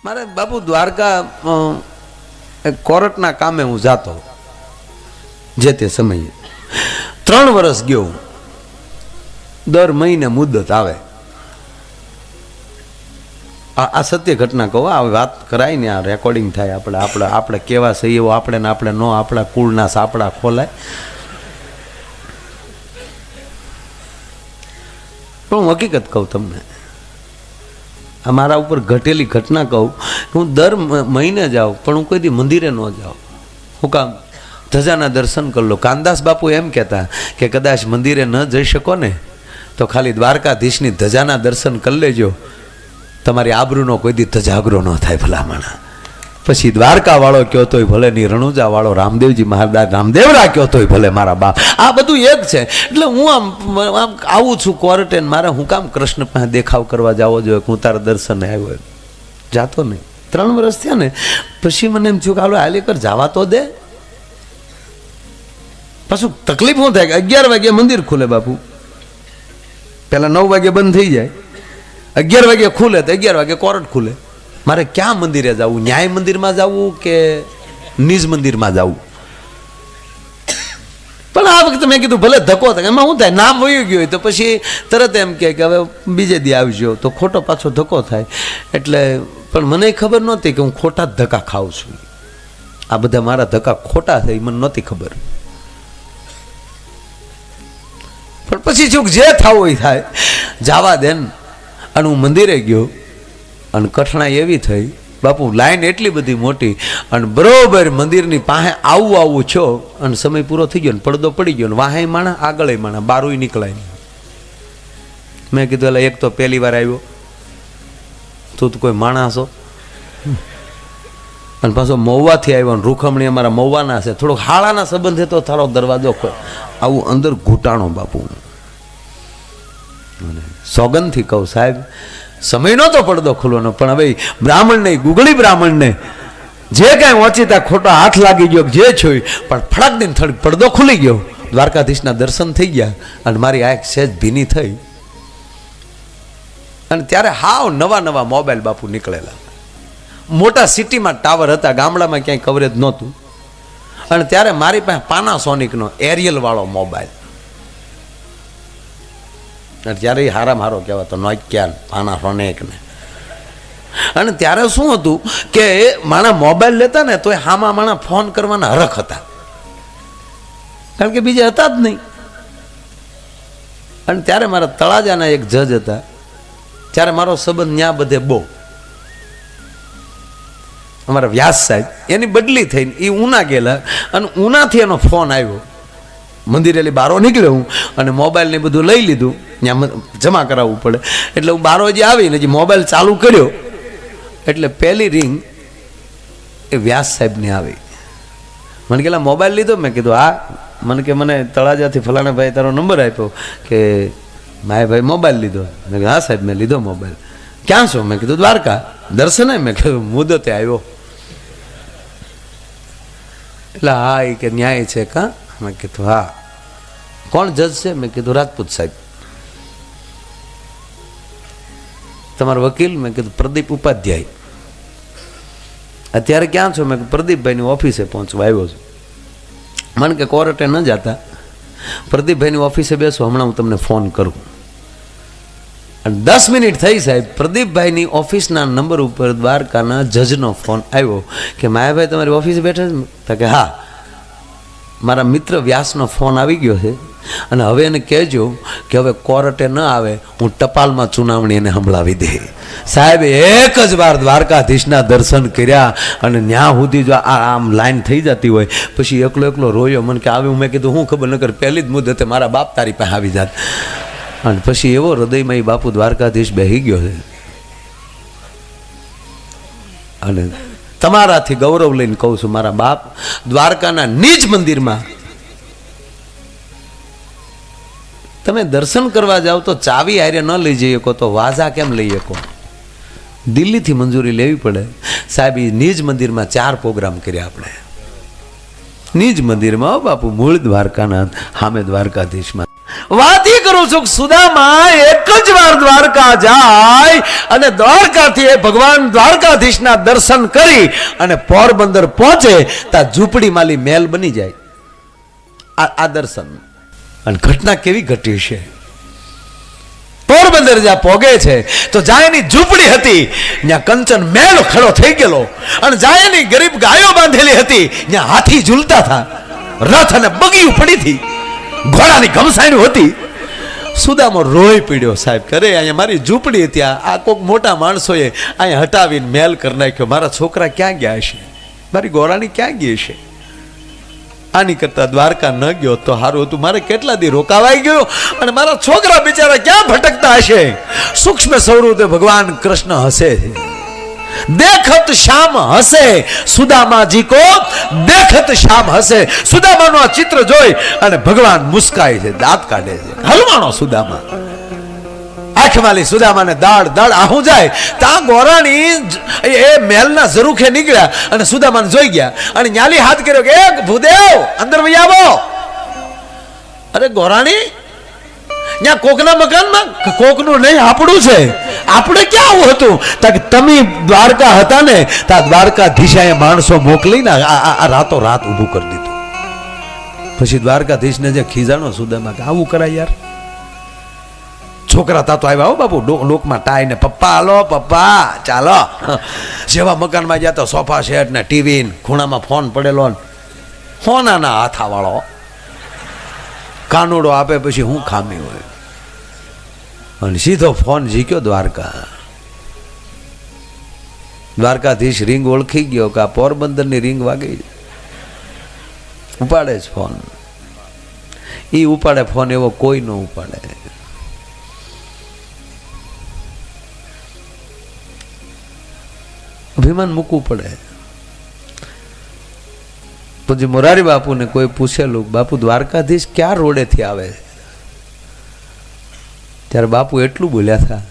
મારે બાપુ દ્વારકા કોર્ટના કામે હું જાતો જે તે સમયે 3 વર્ષ ગયો. દર મહિને મુદ્દત આવે. આ સત્ય ઘટના કહો, આ વાત કરાય ને, આ રેકોર્ડિંગ થાય. આપણે કેવા છે એવો આપણે ને આપણે નો આપણા કુળના સાપડા ખોલાય. પણ હું હકીકત કહું તમને, આ મારા ઉપર ઘટેલી ઘટના કહું. હું દર મહિને જાઉં પણ હું કોઈ દી મંદિરે ન જાઉં. હું કામ? ધજાના દર્શન કરી લો. કાનદાસ બાપુ એમ કહેતા કે કદાચ મંદિરે ન જઈ શકો ને તો ખાલી દ્વારકાધીશની ધજાના દર્શન કરી લેજો, તમારી આબરૂનો કોઈ દી ધજાગરો ન થાય ભલામણા. પછી દ્વારકા વાળો કયો તોય ભલે ની, રણુજા વાળો રામદેવજી મહારાજ રામદેવરા કયો તોય ભલે મારા બાપ. આ બધું એક છે. એટલે હું આમ આવું છું ક્વોરન્ટાઇન. મારે હું કામ કૃષ્ણ પાસે દેખાવ કરવા જાવો જોઈએ કે હું તારા દર્શને આવ્યો? જાતો નહીં. 3 વર્ષ થયા ને પછી મને એમ થયું કે હાલો હાલી કર, જવા તો દે. પાછું તકલીફ શું થાય કે 11 વાગે મંદિર ખુલે બાપુ, પેલા 9 વાગે બંધ થઈ જાય, 11 વાગે ખુલે તો 11 વાગે કોર્ટ ખુલે. મારે ક્યાં મંદિરે જવું? ન્યાય મંદિરમાં જવું કે નિજ મંદિરમાં જવું? પણ આ વખતે મેં કીધું ભલે ધક્કો થાય, એમાં શું થાય, નામ વયું ગયું હોય તો પછી તરત એમ કે હવે બીજે દી આવજો, તો ખોટો પાછો ધક્કો થાય. એટલે પણ મને ખબર નહોતી કે હું ખોટા જ ધક્કા ખાઉં છું. આ બધા મારા ધક્કા ખોટા થાય મને નહોતી ખબર. પણ પછી જો જે થવું હોય થાય, જવા દે ને. અને હું મંદિરે ગયો અને કઠણાઈ એવી થઈ બાપુ, લાઈન એટલી બધી મોટી, અને બરોબર મંદિરની પાસે આવું છો અને સમય પૂરો થઈ ગયો ને પડદો પડી ગયો ને વાહે માણા આગળ માણા, બારું નીકળાય. મેં કીધું એટલે એક તો પહેલી વાર આવ્યો, તું તો કોઈ માણસો, અને પાછો મહુવાથી આવ્યો ને રૂખમણી અમારા મહુવાના છે, થોડોક હાળાના સંબંધે તો તારો દરવાજો આવું અંદર ઘૂંટાણો બાપુ. સોગંદથી કહું સાહેબ, સમય નહોતો પડદો ખુલવાનો, પણ હવે બ્રાહ્મણને, ગુગળી બ્રાહ્મણને જે કાંઈ ઓચિતા ખોટો હાથ લાગી ગયો જે છોય, પણ ફળક દિન થોડીક પડદો ખુલી ગયો, દ્વારકાધીશના દર્શન થઈ ગયા અને મારી આંખ સહેજ ભીની થઈ. અને ત્યારે હાવ નવા મોબાઈલ બાપુ નીકળેલા. મોટા સિટીમાં ટાવર હતા, ગામડામાં ક્યાંય કવરેજ નહોતું. અને ત્યારે મારી પાસે પાનાસોનિકનો એરિયલ વાળો મોબાઈલ, ત્યારે એ હારામાં હારો કહેવાતો નોકિયા, પાનાસોનિક ને. અને ત્યારે શું હતું કે માણા મોબાઈલ લેતા ને તો હામાં માણા ફોન કરવાના હરખ હતા, કારણ કે બીજા હતા જ નહીં. અને ત્યારે મારા તળાજાના એક જજ હતા, ત્યારે મારો સંબંધ ન્યા બધે બહુ. અમારા વ્યાસ સાહેબ, એની બદલી થઈને એ ઉના ગયેલા અને ઉનાથી એનો ફોન આવ્યો. મંદિરેલી બારો નીકળ્યો હું અને મોબાઈલ ને બધું લઈ લીધું, ત્યાં જમા કરાવવું પડે. એટલે હું બારો જે આવીને જે મોબાઈલ ચાલુ કર્યો એટલે પહેલી રિંગ એ વ્યાસ સાહેબની આવી. મને કહેલા મોબાઈલ લીધો? મેં કીધું હા. મને કે મને તળાજાથી ફલાણા ભાઈ તારો નંબર આપ્યો કે માય ભાઈ મોબાઈલ લીધો. મેં કીધું હા સાહેબ મેં લીધો મોબાઈલ. ક્યાં છો? મેં કીધું દ્વારકા. દર્શન? મેં કીધું મુદતે આવ્યો. એટલે હા એ કે ન્યાય છે કા? મેં કીધું હા. કોણ જજ છે? મેં કીધું રાજપૂત સાહેબ. તમારો વકીલ? મેં કીધું પ્રદીપ ઉપાધ્યાય. અત્યારે ક્યાં છો? મેં પ્રદીપભાઈની ઓફિસે પહોંચવા આવ્યો છું. મને કે કોર્ટે ન જતા, પ્રદીપભાઈની ઓફિસે બેસો, હમણાં હું તમને ફોન કરું. અને 10 મિનિટ થઈ સાહેબ, પ્રદીપભાઈની ઓફિસના નંબર ઉપર દ્વારકાના જજનો ફોન આવ્યો કે માયાભાઈ તમારી ઓફિસે બેઠા છે? કે હા, મારા મિત્ર વ્યાસનો ફોન આવી ગયો છે અને હવે એને કહેજો કે હવે કોર્ટે ન આવે, હું ટપાલમાં ચુનાવણી એને સંભળાવી દે. સાહેબ એક જ વાર દ્વારકાધીશના દર્શન કર્યા અને ન્યા સુધી જો આમ લાઈન થઈ જતી હોય પછી એકલો રોયો. મને કે આવ્યું? મેં કીધું હું ખબર ન કર, પહેલી જ મુદ્દતે મારા બાપ તારી પાસે આવી જાત. અને પછી એવો હૃદયમાં બાપુ દ્વારકાધીશ બેહી ગયો છે. અને તમારાથી ગૌરવ લઈને કહું છું, મારા બાપ દ્વારકાના નિજ મંદિરમાં તમે દર્શન કરવા જાઓ તો ચાવી હારે ન લઈ જઈ શકો તો વાજા કેમ લઈ શકો? દિલ્હીથી મંજૂરી લેવી પડે. સાહેબ એ નિજ મંદિરમાં 4 પ્રોગ્રામ કર્યા આપણે નિજ મંદિરમાં. બાપુ મૂળ દ્વારકાના, સામે દ્વારકાધીશમાં. વાત એ કરું છું કે સુદામા એક જ વાર દ્વારકા જાય અને દ્વારકાથી ભગવાન દ્વારકાધીશના દર્શન કરી અને પોરબંદર પહોંચે ત્યાં ઝૂંપડી માલી મહેલ બની જાય. આ દર્શન અને ઘટના કેવી ઘટી છે. પોરબંદર જ્યાં પોગે છે તો જાયની ઝૂંપડી હતી, ત્યાં કંચન મહેલ ખડો થઈ ગયેલો, અને જાયની ગરીબ ગાયો બાંધેલી હતી, ત્યાં હાથી ઝૂલતા હતા, રથ અને બગીયું પડી હતી, ઘોડાની ઘમસાણી હતી. સુદામો રોઈ પીડ્યો, સાહેબ કરે અહીંયા મારી ઝૂંપડી હતી, આ કોઈક મોટા માણસોએ અહીંયા હટાવીને મહેલ કરી નાખ્યો, મારા છોકરા ક્યાં ગયા છે, મારી ગોરાણી ક્યાં ગઈ છે. આની કરતા દ્વારકા ન ગયો તો સારું હતું, મારે કેટલા દી રોકાવાઈ ગયો અને મારા છોકરા બિચારા ક્યાં ભટકતા હશે. સૂક્ષ્મ સ્વરૂપે ભગવાન કૃષ્ણ હસે છે. देखत श्याम हसे सुदामाजी को देखत श्याम हसे. सुदामाનું આ ચિત્ર જોઈ અને ભગવાન મુસ્કાય છે, દાંત કાઢે છે. હલવાણો સુદામા, આંખવાલી સુદામાને દાડ દાડ આહું જાય. ત્યાં ગોરાણી એ મહેલના ઝરૂખે નીકળ્યા અને સુદામાને જોઈ ગયા અને ન્યાલી હાથ કર્યો કે એ ભૂદેવ અંદર વહી આવો. અરે ગોરાણી, ત્યાં કોકના મકાનમાં, કોકનું નહીં આપણું છે, આપણે ક્યાં આવું હતું. તમે દ્વારકા હતા ને ત્યાં દ્વારકાધીશાએ માણસો મોકલીને આ રાતો રાત ઊભું કરી દીધું. પછી દ્વારકાધીશને જે ખીજાણો સુદામા કે આવું કરાય યાર. છોકરા તા તો આવ્યા હો બાપુ, લોકમાં ટાઈ ને પપ્પા હાલો પપ્પા ચાલો. જેવા મકાનમાં ગયા તો સોફા સેટ ને ટીવી, ખૂણામાં ફોન પડેલો, ફોનાના હાથા વાળો કાનુડો આપે પછી હું ખામી હોય. અને સીધો ફોન ઝીક્યો દ્વારકા. દ્વારકાધીશ રીંગ ઓળખી ગયો કે આ પોરબંદરની રીંગ વાગી. ઉપાડે જ ફોન. એ ઉપાડે ફોન, એવો કોઈ ન ઉપાડે. અભિમાન મૂકવું પડે. પછી મોરારી બાપુને કોઈ પૂછેલું, બાપુ દ્વારકાધીશ ક્યાં રોડેથી આવે? ત્યારે બાપુ એટલું બોલ્યા હતા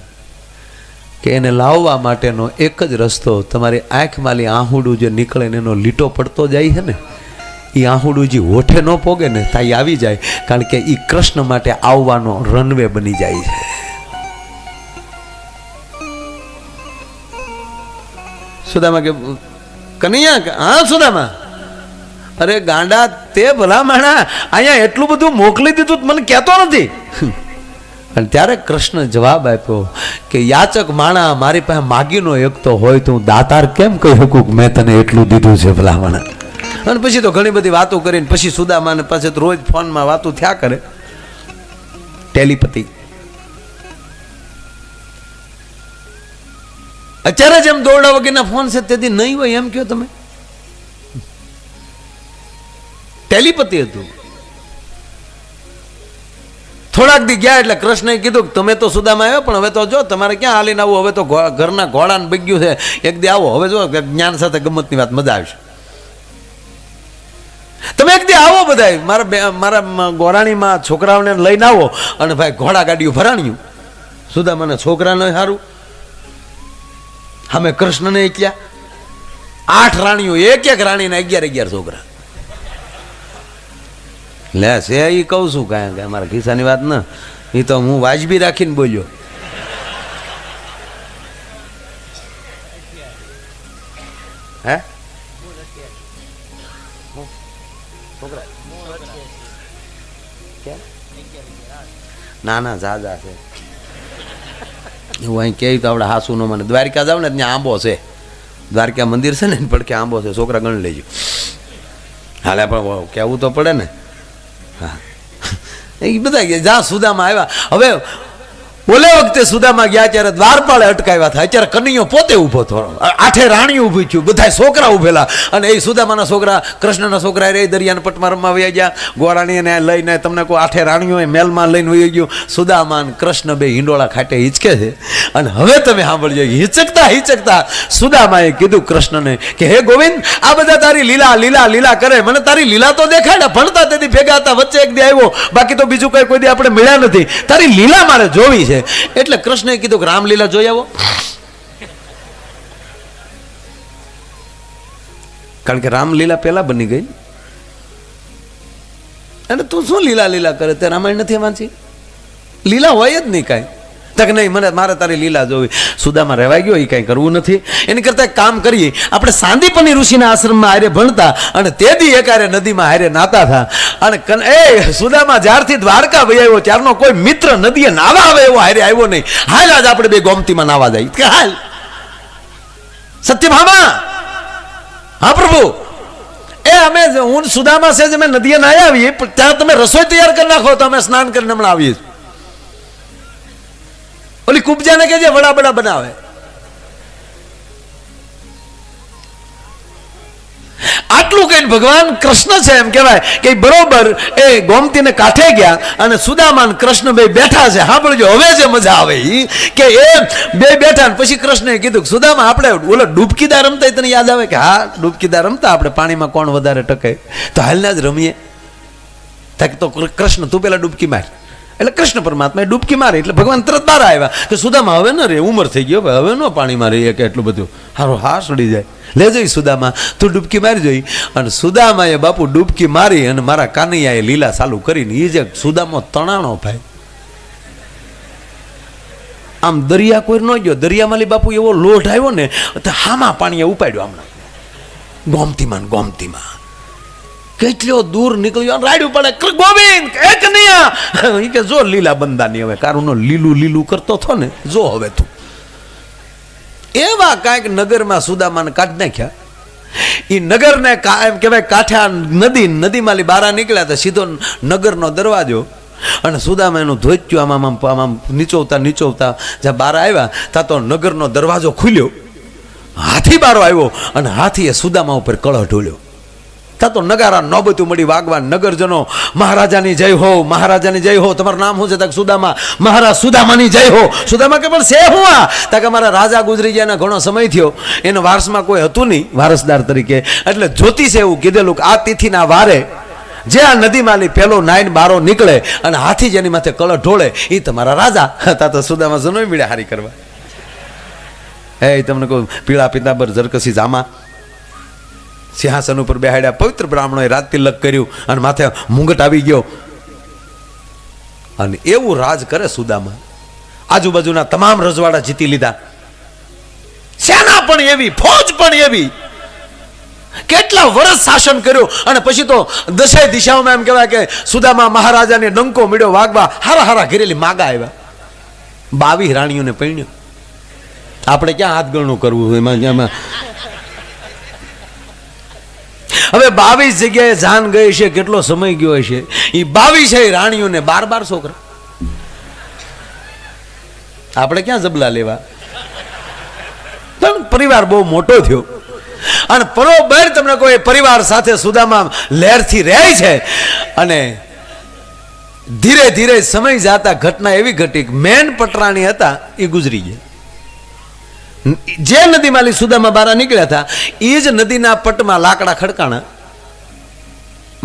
કે એને લાવવા માટેનો એક જ રસ્તો, તમારી આંખમાંલી આહુડું જે નીકળે ને એનો લીટો પડતો જાય છે ને, એ આહુડું જે હોઠે ન પોગે ને ત્યાં આવી જાય, કારણ કે એ કૃષ્ણ માટે આવવાનો રનવે બની જાય છે. સુદામા કે કનૈયા, હા સુદામા, અરે ગાંડા તે ભલા માણા અહીંયા એટલું બધું મોકલી દીધું મને કહેતો નથી. અને ત્યારે કૃષ્ણ જવાબ આપ્યો કે યાચક માણા મારી પાસે માગીનો એકતો હોય તો હું દાતાર કેમ કહી શકું કે મેં તને એટલું દીધું છે ભલા માણા. અને પછી તો ઘણી બધી વાતો કરીને પછી સુદામાને પાસે તો રોજ ફોનમાં વાતો થયા કરે, ટેલિપતિ. અત્યારે જેમ દોરડા વગેરેના ફોન છે તેથી નહીં હોય એમ કહો તમે. ટેલિપતિ હતું. થોડાક દી ગયા એટલે કૃષ્ણએ કીધું કે તમે તો સુદામા આવ્યો, પણ હવે તો જો તમારે ક્યાં હાલીને આવું, હવે તો ઘરના ઘોડાને બગ્યું છે, એક દી આવો, હવે જો જ્ઞાન સાથે ગમતની વાત મજા આવશે. તમે એક દી આવો બધા, મારા ગોરાણીમાં છોકરાઓને લઈને આવો અને ભાઈ ઘોડા ગાડીઓ ભરાણ્યું. સુદામાને છોકરા ન સારું, અમે કૃષ્ણને એકલ્યા 8 રાણીઓ, એક રાણીના 11 છોકરા. લે છે એ કહું છું કાંઈ અમારા ખિસ્સાની વાત ન, એ તો હું વાજબી રાખીને બોલ્યો. હે ના ના ઝાઝા છે એવું અહીં કહે તો આપણે હાસુ નો મને. દ્વારકા જાવ ને ત્યાં આંબો છે, દ્વારકા મંદિર છે ને પડકે આંબો છે, છોકરા ગણ લેજો. હાલે પણ કહેવું તો પડે ને. હા એ બધા જ્યાં સુદામા આવ્યા. હવે ઓલે વખતે સુદામા ગયા ત્યારે દ્વારપાળે અટકાવ્યા હતા, અત્યારે કનૈયો પોતે ઊભો થયો, 8 રાણીઓ ઊભી થયું, બધા છોકરા ઉભેલા. અને એ સુદામાના છોકરા, કૃષ્ણના છોકરા રે દરિયાના પટમાં રમવા વયા ગયા. ગોરાણીને લઈને તમને કોઈ 8 રાણીઓ મેલમાં લઈને વહી ગયું. સુદામા અને કૃષ્ણ બે હિંડોળા ખાટે હિંચકે છે. અને હવે તમે સાંભળજો, હિંચકતા હિંચકતા સુદામાએ કીધું કૃષ્ણને કે હે ગોવિંદ, આ બધા તારી લીલા લીલા લીલા કરે, મને તારી લીલા તો દેખાડ્યા, ભણતા તેથી ભેગા હતા, વચ્ચે એક દી આવ્યો, બાકી તો બીજું કઈ કોઈ દી આપણે મળ્યા નથી, તારી લીલા મારે જોવી છે. એટલે કૃષ્ણએ કીધું કે રામલીલા જોઈ આવો. કારણ કે રામલીલા પહેલા બની ગઈ અને તું તું શું લીલા લીલા કરે? તે રામાયણ નથી વાંચી? લીલા હોય જ નહીં કાંઈ. તક નહીં, મારે તારી લીલા જોવી. સુદામાં રહેવાઈ ગયો, એ કાંઈ કરવું નથી. એની કરતાં એક કામ કરીએ, આપણે સાંદીપની ઋષિના આશ્રમમાં હારે ભણતા અને તે દી એકારે નદીમાં હારે નાતા હતા. અને એ સુદામાં જ્યારથી દ્વારકા વહી આવ્યો ત્યારનો કોઈ મિત્ર નદીએ નાવા આવે એવો હારે આવ્યો નહીં. હાલ આજ આપણે બે ગોમતીમાં નાવા જાય કે હાલ સત્યભામા. હા પ્રભુ, અમે હું સુદામા છે અમે નદીએ ના આવીએ, ત્યાં તમે રસોઈ તૈયાર કરી નાખો તો અમે સ્નાન કરીને હમણાં આવીએ. ઓલી કુબજાને કે જે વડા બડા બનાવે. આટલું કઈ ભગવાન કૃષ્ણ છે એમ કહેવાય કે બરોબર એ ગોમતીને કાંઠે ગયા અને સુદામા કૃષ્ણ બે બેઠા છે. સાંભળજો હવે જે મજા આવે કે એ બે બેઠા પછી કૃષ્ણએ કીધું સુદામા આપણે ઓલો ડૂબકીદાર રમતા તને યાદ આવે કે હા ડૂબકીદાર રમતા આપણે પાણીમાં કોણ વધારે ટકે તો હાલના જ રમીએ. તો કૃષ્ણ તું પેલા ડૂબકી માર. એટલે કૃષ્ણ પરમાત્મા ડૂબકી મારી એટલે ભગવાન તરત બહાર આવ્યા કે સુદામા હવે ન રે, ઉંમર થઈ ગયો, હવે ન પાણીમાં રહીએ કે એટલું બધું હારો હા સડી જાય. લે જોઈ સુદામા તું ડૂબકી મારી જોઈ. અને સુદામાએ બાપુ ડૂબકી મારી અને મારા કાનૈયાએ લીલા ચાલુ કરીને એ જે સુદામો તણાણો ભાઈ. આમ દરિયા કોઈ ન ગયો, દરિયામાં બાપુ એવો લોઢ આવ્યો ને તો હામાં પાણીએ ઉપાડ્યો હમણાં ગોમતીમાં કેટલો દૂર નીકળ્યો, રાડ્યું પડે ગોવિંદ એક નહીં કે જો લીલા બંદાની હવે કારુનો લીલું લીલું કરતો થો ને જો હવે તું. એવા કાંઈક નગરમાં સુદામાને કાઢી નાખ્યા. એ નગરને એમ કહેવાય કાંઠા નદીમાં બારા નીકળ્યા હતા સીધો નગરનો દરવાજો. અને સુદામા એનું ધોચ્યું આમ નીચોવતા જ્યાં બારા આવ્યા ત્યાં તો નગરનો દરવાજો ખુલ્યો. હાથી બારો આવ્યો અને હાથીએ સુદામા ઉપર કળહ ઢોળ્યો. ત્યાં તો નગારા નોબતું મળી વાગવા. નગરજનો મહારાજાની જય હો, મહારાજાની જય હો. તમારું નામ શું છે? તક સુદામા. મહારાજ સુદામાની જય હો. સુદામા કે પણ છે હું આ? તક અમારા રાજા ગુજરી ગયા ઘણો સમય થયો, એનો વારસમાં કોઈ હતું નહીં વારસદાર તરીકે. એટલે જ્યોતિષે એવું કીધેલું કે આ તિથિના વારે જે આ નદીમાં પેલો નાઈન બારો નીકળે અને હાથી જેની માથે કળહ ઢોળે એ તમારા રાજા. તા તો સુદામા જનોય મળ્યા હારી કરવા. હે તમને કહું પીળા પિતાંબર ઝરકસી જામા સિંહાસન ઉપર બેહાડ્યા. પવિત્ર બ્રાહ્મણોએ રાત તિલક કર્યું અને માથે મુંગટ આવી ગયો. અને એવું રાજ કરે સુદામા. આજુબાજુના તમામ રજવાડા જીતી લીધા. સેના પણ એવી, ફોજ પણ એવી. કેટલા વર્ષ શાસન કર્યું. અને પછી તો દસે દિશાઓમાં એમ કહેવાય કે સુદામા મહારાજાને ડંકો મળ્યો વાગવા. હારા ઘેરેલી માગા આવ્યા. 22 રાણીઓને પરણ્યો. આપણે ક્યાં હાથ ગણું કરવું એમાં. હવે 22 જગ્યાએ જાન ગઈ છે, કેટલો સમય ગયો હશે. એ 22 રાણીઓને 12 છોકરા. આપણે ક્યાં જબલા લેવા. પરિવાર બહુ મોટો થયો અને બરોબર તમને કોઈ પરિવાર સાથે સુદામા લહેરથી રહે છે. અને ધીરે ધીરે સમય જતા ઘટના એવી ઘટી, મેન પટરાણી હતા એ ગુજરી ગયા. જે નદીમાં સુદામા બારા નીકળ્યા હતા એ જ નદીના પટમાં લાકડા ખડકાણા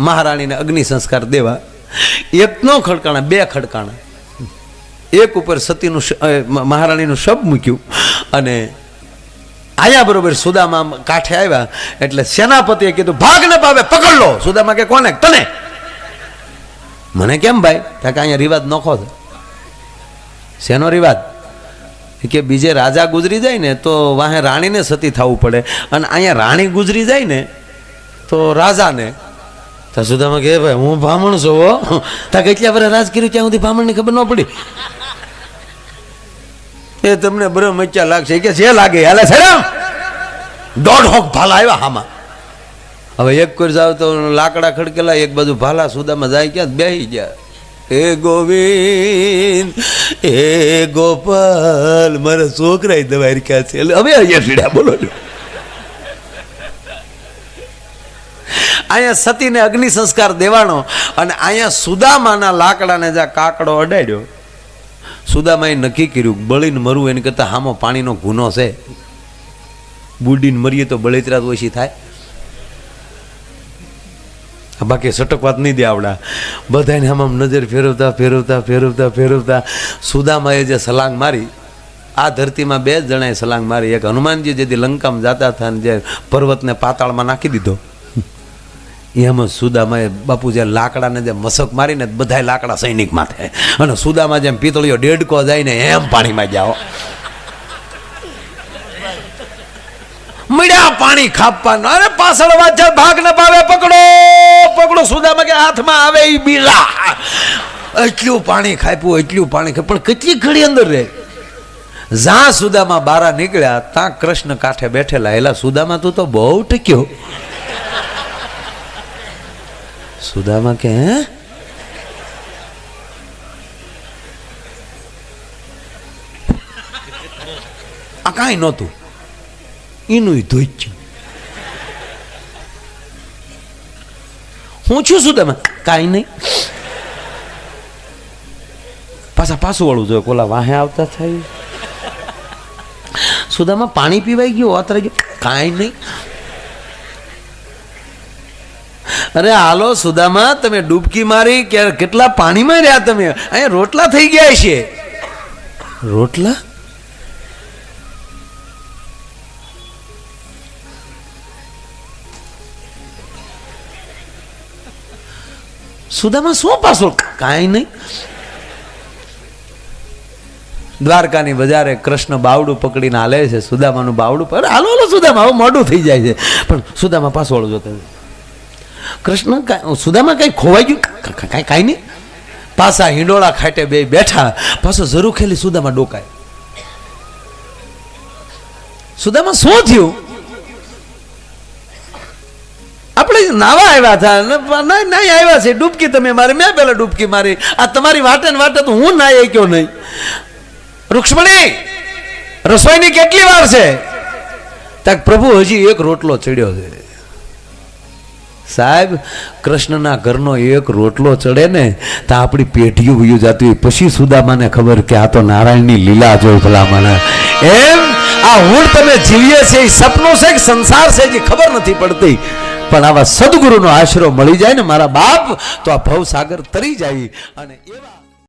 મહારાણીને અગ્નિ સંસ્કાર દેવા. એક નો ખડકાણા, 2 ખડકાણા. એક ઉપર સતીનું મહારાણીનું શબ મૂક્યું અને આયા બરોબર સુદામા કાંઠે આવ્યા એટલે સેનાપતિએ કીધું ભાગ ન પાવે પકડ લો. સુદામા કે કોને? તને. મને કેમ ભાઈ? કે અહીંયા રિવાજ નોખો છે. શેનો રિવાજ? કે બીજે રાજા ગુજરી જાય ને તો વાહે રાણીને સતી થવું પડે અને અહીંયા રાણી ગુજરી જાય ને તો રાજાને. તો સુદામા કે ભાઈ હું બ્રાહ્મણ છું હો. ત્યાં કેટલા વર્ષ રાજ કર્યું ત્યાં સુધી બ્રાહ્મણની ખબર ન પડી. એ તમને બ્રહ્મ મચ્યા લાગશે કે જે લાગે હાલે છે. 1.5 ભાલા આવ્યા હામાં. હવે એક કોઈ જાવ તો લાકડા ખડકેલા, એક બાજુ ભાલા. સુદામા જાય ક્યાં બેસી ગયા. હે ગોવિંદ, હે ગોપાલ, મારા છોકરા દવાઈ ક્યાં છે. હવે અહીંયા પીડા બોલો. અહીંયા સતીને અગ્નિ સંસ્કાર દેવાનો અને અહીંયા સુદામાના લાકડાને જ્યાં કાકડો અડાડ્યો. સુદામાએ નક્કી કર્યું બળીને મરવું એની કરતાં હામો પાણીનો ગુનો છે. બુડીને મરીએ તો બળેતરા ઓછી થાય. બાકી સટકવાત નહીં દે આવડા. બધાને આમ નજર ફેરવતા સુદામાએ જે સલાંગ મારી, આ ધરતીમાં 2 જણાએ સલાંગ મારી. એક હનુમાનજી જેથી લંકામાં જતા હતા ને જે પર્વતને પાતાળમાં નાખી દીધો એમ જ સુદામાએ બાપુ જે લાકડાને જે મસક મારીને બધાય લાકડા સૈનિક માથે, અને સુદામા જેમ પિતળીઓ ડેડકો જાય ને એમ પાણીમાં જાઓ, મળ્યા પાણી ખાપવાનું. અરે પાછળ વાત ભાગ ન પાવે, પકડો પકડો. સુદામા કે હાથમાં આવે એ બીલા, એટલું પાણી ખાપ્યું, એટલું પાણી ખાય, પણ કેટલી ઘડી અંદર રહે. જ્યાં સુદામા બારા નીકળ્યા ત્યાં કૃષ્ણ કાંઠે બેઠેલા. એલા સુદામા તું તો બહુ ટક્યો. સુદામા કે હે, આ કાંઈ નહોતું, એનું ધોઈચ્યું. હું છું સુદામા? કાંઈ નહીં. પાછું વળું જોઈએ, કોલા વાહે આવતા થાય. સુદામા પાણી પીવાઈ ગયું, ઓતરાઈ ગયું? કાંઈ નહીં. અરે હાલો સુદામા, તમે ડૂબકી મારી કે કેટલા પાણીમાં રહ્યા તમે? અહીંયા રોટલા થઈ ગયા છે. રોટલા? સુદામા શું પાછું? કાંઈ નહીં. દ્વારકાની બજારે કૃષ્ણ બાવડું પકડીને હાલે છે. સુદામાનું બાવડું પર હાલો હાલો સુદામા, હવે મોડું થઈ જાય છે. પણ સુદામા પાછળ જોતા કૃષ્ણ સુદામા કઈ ખોવાઈ ગયું? કાંઈ નહીં. પાછા હિંડોળા ખાટે બે બેઠા. પાછો જરૂર ખેલી સુદામા ડોકાય. સુદામા શું થયું? આપણે નાવા આવ્યા હતા, નહીં આવ્યા છે. ડૂબકી તમે મારી, મેં પેલા ડૂબકી મારી. આ તમારી વાટે ને વાટે તો હું નાઈ ગયો નહીં. રૂક્ષ્મણી, રસોઈની કેટલી વાર છે? તક પ્રભુ હજી એક રોટલો ચડ્યો છે. સાહેબ, કૃષ્ણના ઘરનો એક રોટલો ચડે ને તો આપણી પેઢીઓ વયું જતી હોય. પછી સુદામાને ખબર કે આ તો નારાયણની લીલા જોઈ ભલામણ. એમ આ હું તમે જીવીએ છે એ સપનું છે કે સંસાર છે જે ખબર નથી પડતી. પણ આવા સદગુરુનો આશરો મળી જાય ને મારા બાપ, તો આ ભવસાગર તરી જાય. અને એવા